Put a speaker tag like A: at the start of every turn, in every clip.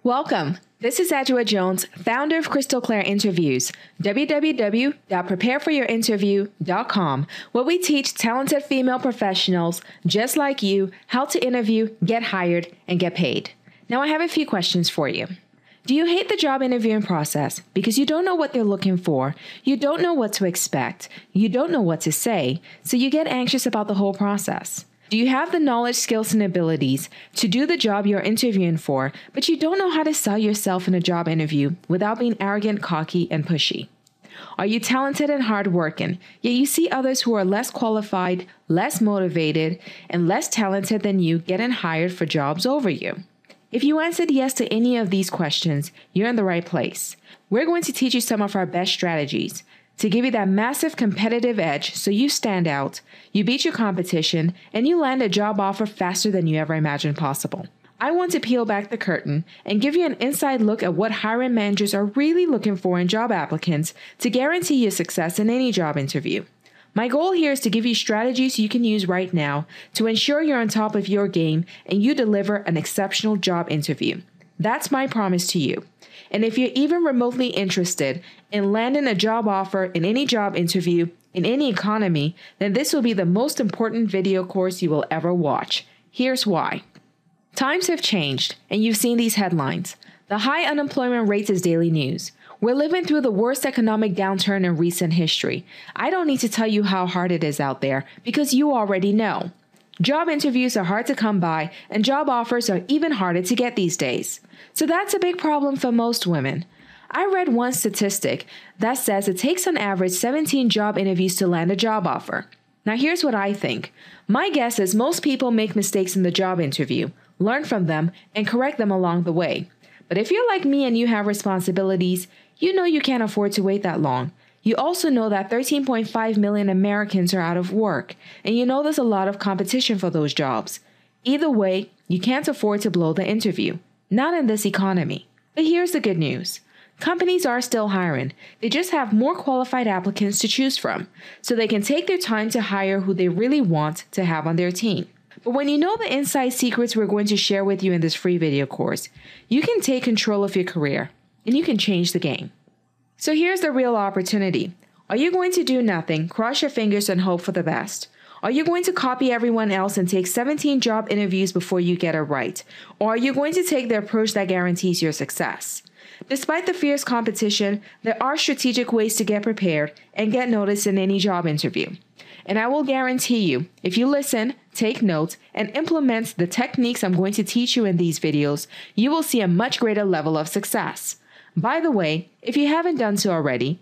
A: Welcome. This is Adjoa Jones, founder of Crystal Clear Interviews, www.prepareforouyourinterview.com, where we teach talented female professionals just like you how to interview, get hired, and get paid. Now I have a few questions for you. Do you hate the job interviewing process because you don't know what they're looking for, you don't know what to expect, you don't know what to say, so you get anxious about the whole process? Do you have the knowledge, skills, and abilities to do the job you're interviewing for, but you don't know how to sell yourself in a job interview without being arrogant, cocky, and pushy? Are you talented and hardworking, yet you see others who are less qualified, less motivated, and less talented than you getting hired for jobs over you? If you answered yes to any of these questions, you're in the right place. We're going to teach you some of our best strategies to give you that massive competitive edge so you stand out, you beat your competition, and you land a job offer faster than you ever imagined possible. I want to peel back the curtain and give you an inside look at what hiring managers are really looking for in job applicants to guarantee your success in any job interview. My goal here is to give you strategies you can use right now to ensure you're on top of your game and you deliver an exceptional job interview. That's my promise to you. And if you're even remotely interested in landing a job offer in any job interview in any economy, then this will be the most important video course you will ever watch. Here's why. Times have changed, and you've seen these headlines. The high unemployment rates is daily news. We're living through the worst economic downturn in recent history. I don't need to tell you how hard it is out there because you already know. Job interviews are hard to come by, and job offers are even harder to get these days. So that's a big problem for most women. I read one statistic that says it takes on average 17 job interviews to land a job offer. Now here's what I think. My guess is most people make mistakes in the job interview, learn from them, and correct them along the way. But if you're like me and you have responsibilities, you know you can't afford to wait that long. You also know that 13.5 million Americans are out of work, and you know there's a lot of competition for those jobs. Either way, you can't afford to blow the interview. Not in this economy. But here's the good news. Companies are still hiring. They just have more qualified applicants to choose from, so they can take their time to hire who they really want to have on their team. But when you know the inside secrets we're going to share with you in this free video course, you can take control of your career, and you can change the game. So here's the real opportunity. Are you going to do nothing, cross your fingers, and hope for the best? Are you going to copy everyone else and take 17 job interviews before you get it right? Or are you going to take the approach that guarantees your success? Despite the fierce competition, there are strategic ways to get prepared and get noticed in any job interview. And I will guarantee you, if you listen, take notes, and implement the techniques I'm going to teach you in these videos, you will see a much greater level of success. By the way, if you haven't done so already,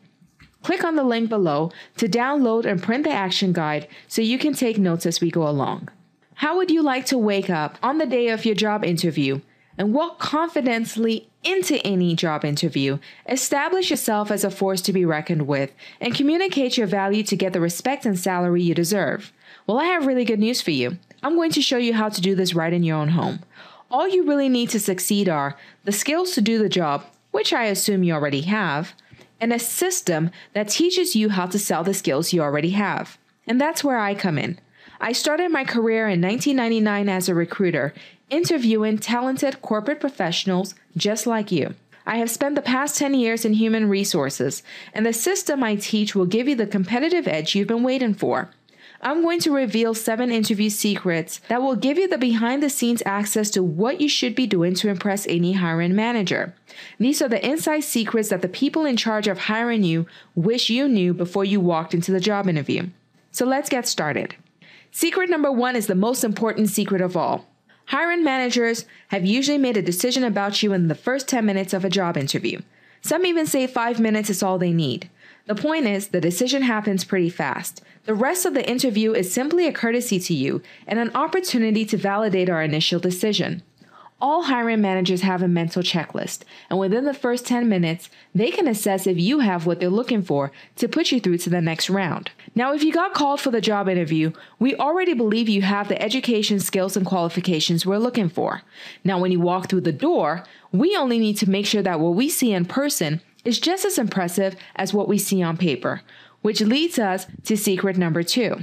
A: click on the link below to download and print the action guide so you can take notes as we go along. How would you like to wake up on the day of your job interview and walk confidently into any job interview, establish yourself as a force to be reckoned with, and communicate your value to get the respect and salary you deserve? Well, I have really good news for you. I'm going to show you how to do this right in your own home. All you really need to succeed are the skills to do the job, which I assume you already have, and a system that teaches you how to sell the skills you already have. And that's where I come in. I started my career in 1999 as a recruiter, interviewing talented corporate professionals just like you. I have spent the past 10 years in human resources, and the system I teach will give you the competitive edge you've been waiting for. I'm going to reveal 7 interview secrets that will give you the behind-the-scenes access to what you should be doing to impress any hiring manager. These are the inside secrets that the people in charge of hiring you wish you knew before you walked into the job interview. So let's get started. Secret number 1 is the most important secret of all. Hiring managers have usually made a decision about you in the first 10 minutes of a job interview. Some even say 5 minutes is all they need. The point is, the decision happens pretty fast. The rest of the interview is simply a courtesy to you and an opportunity to validate our initial decision. All hiring managers have a mental checklist, and within the first 10 minutes, they can assess if you have what they're looking for to put you through to the next round. Now, if you got called for the job interview, we already believe you have the education, skills, and qualifications we're looking for. Now, when you walk through the door, we only need to make sure that what we see in person is just as impressive as what we see on paper, which leads us to secret number 2.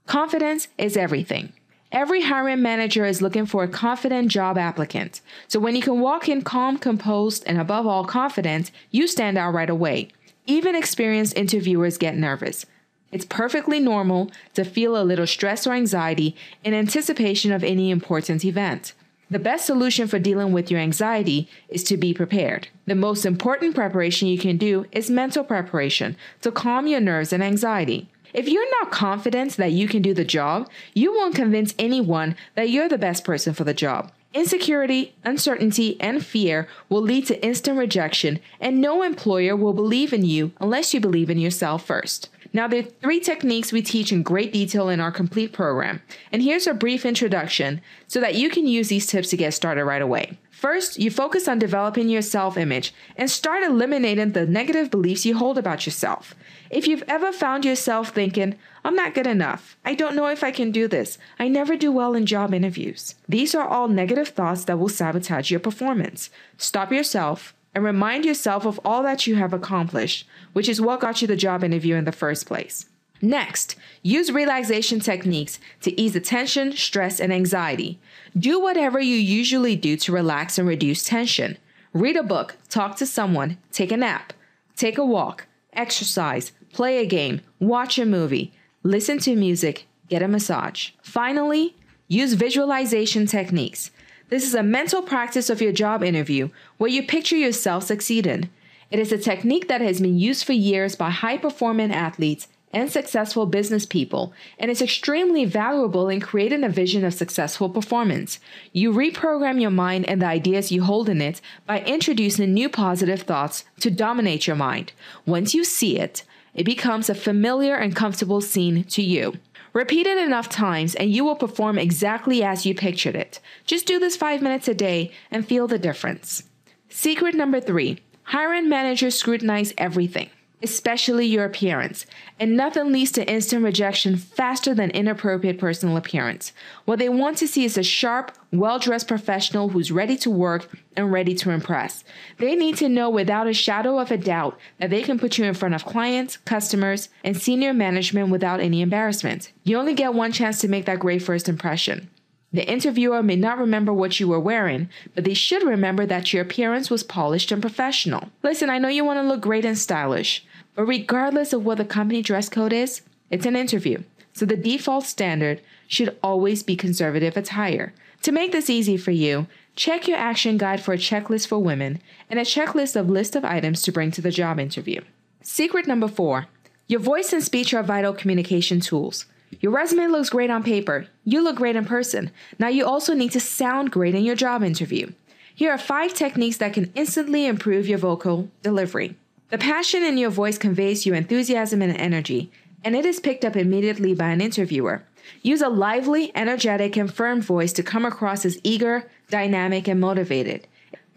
A: Confidence is everything. Every hiring manager is looking for a confident job applicant. So when you can walk in calm, composed, and above all confident, you stand out right away. Even experienced interviewers get nervous. It's perfectly normal to feel a little stress or anxiety in anticipation of any important event. The best solution for dealing with your anxiety is to be prepared. The most important preparation you can do is mental preparation to calm your nerves and anxiety. If you're not confident that you can do the job, you won't convince anyone that you're the best person for the job. Insecurity, uncertainty, and fear will lead to instant rejection, and no employer will believe in you unless you believe in yourself first. Now, there are 3 techniques we teach in great detail in our complete program, and here's a brief introduction so that you can use these tips to get started right away. First, you focus on developing your self-image and start eliminating the negative beliefs you hold about yourself. If you've ever found yourself thinking, I'm not good enough, I don't know if I can do this, I never do well in job interviews. These are all negative thoughts that will sabotage your performance. Stop yourself and remind yourself of all that you have accomplished, which is what got you the job interview in the first place. Next, use relaxation techniques to ease the tension, stress, and anxiety. Do whatever you usually do to relax and reduce tension. Read a book, talk to someone, take a nap, take a walk, exercise, play a game, watch a movie, listen to music, get a massage. Finally, use visualization techniques. This is a mental practice of your job interview where you picture yourself succeeding. It is a technique that has been used for years by high-performing athletes and successful business people, and is extremely valuable in creating a vision of successful performance. You reprogram your mind and the ideas you hold in it by introducing new positive thoughts to dominate your mind. Once you see it, it becomes a familiar and comfortable scene to you. Repeat it enough times and you will perform exactly as you pictured it. Just do this 5 minutes a day and feel the difference. Secret number 3, hiring managers scrutinize everything, especially your appearance, and nothing leads to instant rejection faster than inappropriate personal appearance. What they want to see is a sharp, well-dressed professional who's ready to work and ready to impress. They need to know without a shadow of a doubt that they can put you in front of clients, customers, and senior management without any embarrassment. You only get one chance to make that great first impression. The interviewer may not remember what you were wearing, but they should remember that your appearance was polished and professional. Listen, I know you want to look great and stylish, but regardless of what the company dress code is, it's an interview. So the default standard should always be conservative attire. To make this easy for you, check your action guide for a checklist for women and a checklist of list of items to bring to the job interview. Secret number 4, your voice and speech are vital communication tools. Your resume looks great on paper. You look great in person. Now you also need to sound great in your job interview. Here are 5 techniques that can instantly improve your vocal delivery. The passion in your voice conveys your enthusiasm and energy, and it is picked up immediately by an interviewer. Use a lively, energetic, and firm voice to come across as eager, dynamic, and motivated.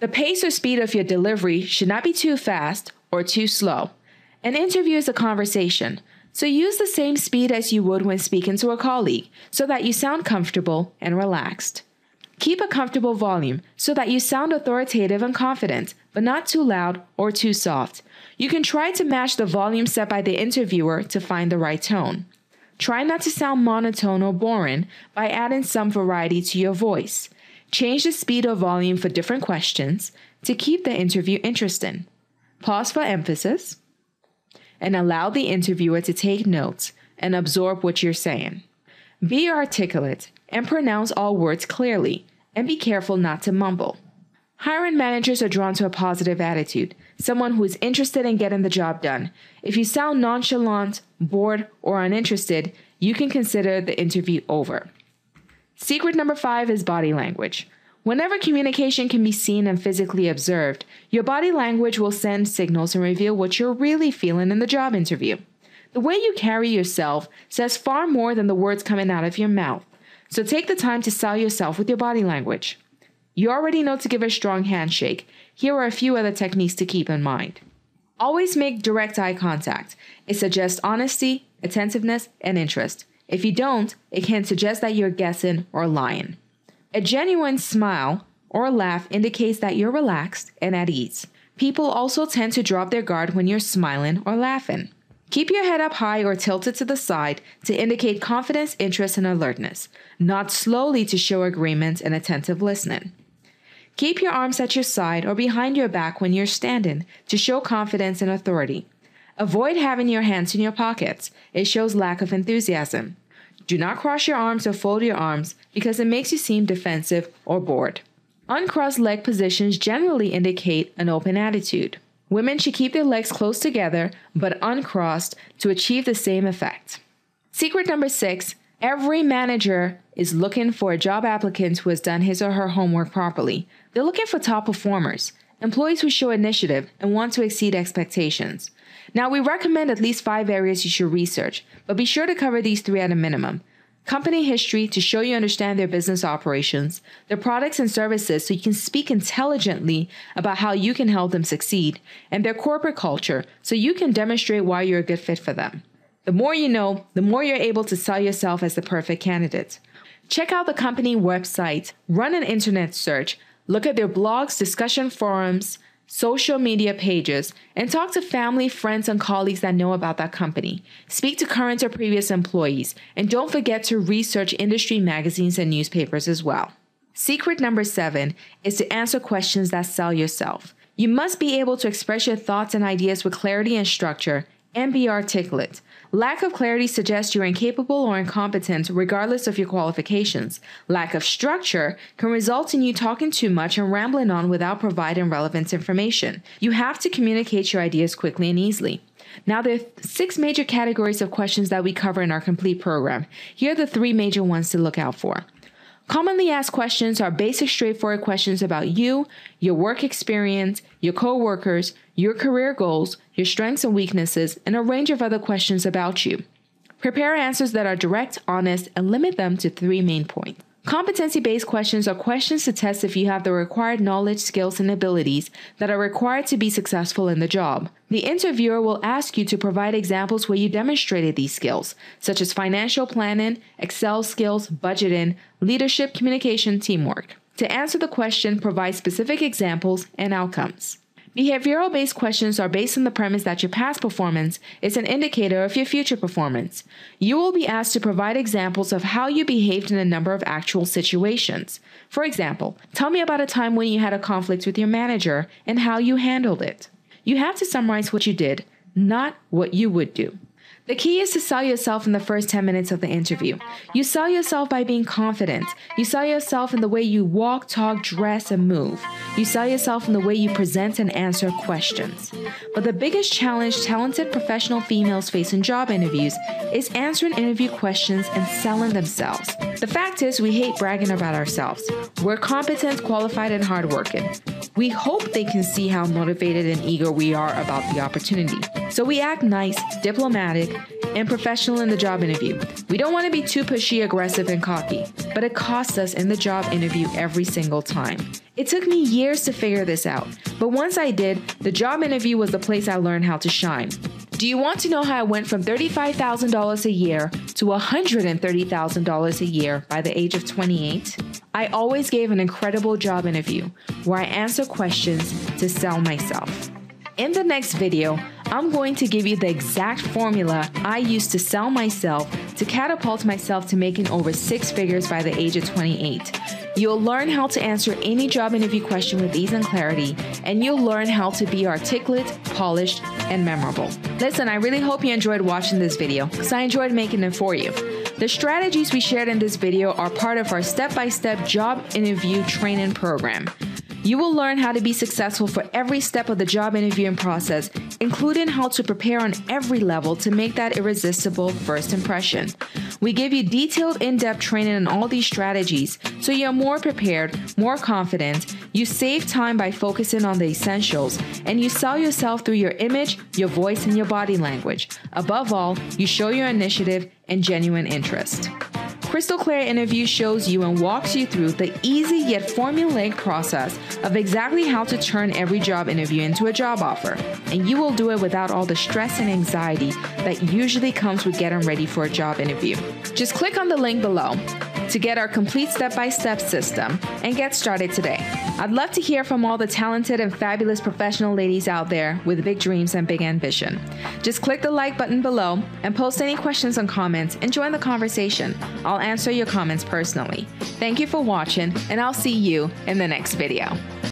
A: The pace or speed of your delivery should not be too fast or too slow. An interview is a conversation, so use the same speed as you would when speaking to a colleague so that you sound comfortable and relaxed. Keep a comfortable volume so that you sound authoritative and confident, but not too loud or too soft. You can try to match the volume set by the interviewer to find the right tone. Try not to sound monotone or boring by adding some variety to your voice. Change the speed or volume for different questions to keep the interview interesting. Pause for emphasis and allow the interviewer to take notes and absorb what you're saying. Be articulate and pronounce all words clearly, and be careful not to mumble. Hiring managers are drawn to a positive attitude, someone who is interested in getting the job done. If you sound nonchalant, bored, or uninterested, you can consider the interview over. Secret number 5 is body language. Whenever communication can be seen and physically observed, your body language will send signals and reveal what you're really feeling in the job interview. The way you carry yourself says far more than the words coming out of your mouth. So take the time to sell yourself with your body language. You already know to give a strong handshake. Here are a few other techniques to keep in mind. Always make direct eye contact. It suggests honesty, attentiveness, and interest. If you don't, it can suggest that you're guessing or lying. A genuine smile or laugh indicates that you're relaxed and at ease. People also tend to drop their guard when you're smiling or laughing. Keep your head up high or tilted to the side to indicate confidence, interest, and alertness. Nod slowly to show agreement and attentive listening. Keep your arms at your side or behind your back when you're standing to show confidence and authority. Avoid having your hands in your pockets. It shows lack of enthusiasm. Do not cross your arms or fold your arms because it makes you seem defensive or bored. Uncrossed leg positions generally indicate an open attitude. Women should keep their legs close together but uncrossed to achieve the same effect. Secret number 6, every manager is looking for a job applicant who has done his or her homework properly. They're looking for top performers, employees who show initiative and want to exceed expectations. Now, we recommend at least 5 areas you should research, but be sure to cover these 3 at a minimum. Company history to show you understand their business operations, their products and services so you can speak intelligently about how you can help them succeed, and their corporate culture so you can demonstrate why you're a good fit for them. The more you know, the more you're able to sell yourself as the perfect candidate. Check out the company website, run an internet search, look at their blogs, discussion forums, social media pages, and talk to family, friends, and colleagues that know about that company. Speak to current or previous employees, and don't forget to research industry magazines and newspapers as well. Secret number 7 is to answer questions that sell yourself. You must be able to express your thoughts and ideas with clarity and structure, and be articulate. Lack of clarity suggests you're incapable or incompetent regardless of your qualifications. Lack of structure can result in you talking too much and rambling on without providing relevant information. You have to communicate your ideas quickly and easily. Now, there are 6 major categories of questions that we cover in our complete program. Here are the 3 major ones to look out for. Commonly asked questions are basic, straightforward questions about you, your work experience, your coworkers, your career goals, your strengths and weaknesses, and a range of other questions about you. Prepare answers that are direct, honest, and limit them to 3 main points. Competency-based questions are questions to test if you have the required knowledge, skills, and abilities that are required to be successful in the job. The interviewer will ask you to provide examples where you demonstrated these skills, such as financial planning, Excel skills, budgeting, leadership, communication, teamwork. To answer the question, provide specific examples and outcomes. Behavioral-based questions are based on the premise that your past performance is an indicator of your future performance. You will be asked to provide examples of how you behaved in a number of actual situations. For example, tell me about a time when you had a conflict with your manager and how you handled it. You have to summarize what you did, not what you would do. The key is to sell yourself in the first 10 minutes of the interview. You sell yourself by being confident. You sell yourself in the way you walk, talk, dress, and move. You sell yourself in the way you present and answer questions. But the biggest challenge talented professional females face in job interviews is answering interview questions and selling themselves. The fact is, we hate bragging about ourselves. We're competent, qualified, and hardworking. We hope they can see how motivated and eager we are about the opportunity. So we act nice, diplomatic, and professional in the job interview. We don't want to be too pushy, aggressive, and cocky, but it costs us in the job interview every single time. It took me years to figure this out, but once I did, the job interview was the place I learned how to shine. Do you want to know how I went from $35,000 a year to $130,000 a year by the age of 28? I always gave an incredible job interview where I answer questions to sell myself. In the next video, I'm going to give you the exact formula I used to sell myself to catapult myself to making over 6 figures by the age of 28. You'll learn how to answer any job interview question with ease and clarity, and you'll learn how to be articulate, polished, and memorable. Listen, I really hope you enjoyed watching this video because I enjoyed making it for you. The strategies we shared in this video are part of our step-by-step job interview training program. You will learn how to be successful for every step of the job interviewing process, including how to prepare on every level to make that irresistible first impression. We give you detailed, in-depth training on all these strategies so you're more prepared, more confident, you save time by focusing on the essentials, and you sell yourself through your image, your voice, and your body language. Above all, you show your initiative and genuine interest. Crystal Clear Interview shows you and walks you through the easy yet formulaic process of exactly how to turn every job interview into a job offer. And you will do it without all the stress and anxiety that usually comes with getting ready for a job interview. Just click on the link below. to get our complete step-by-step system and get started today. I'd love to hear from all the talented and fabulous professional ladies out there with big dreams and big ambition. Just click the like button below and post any questions and comments and join the conversation. I'll answer your comments personally. Thank you for watching, and I'll see you in the next video.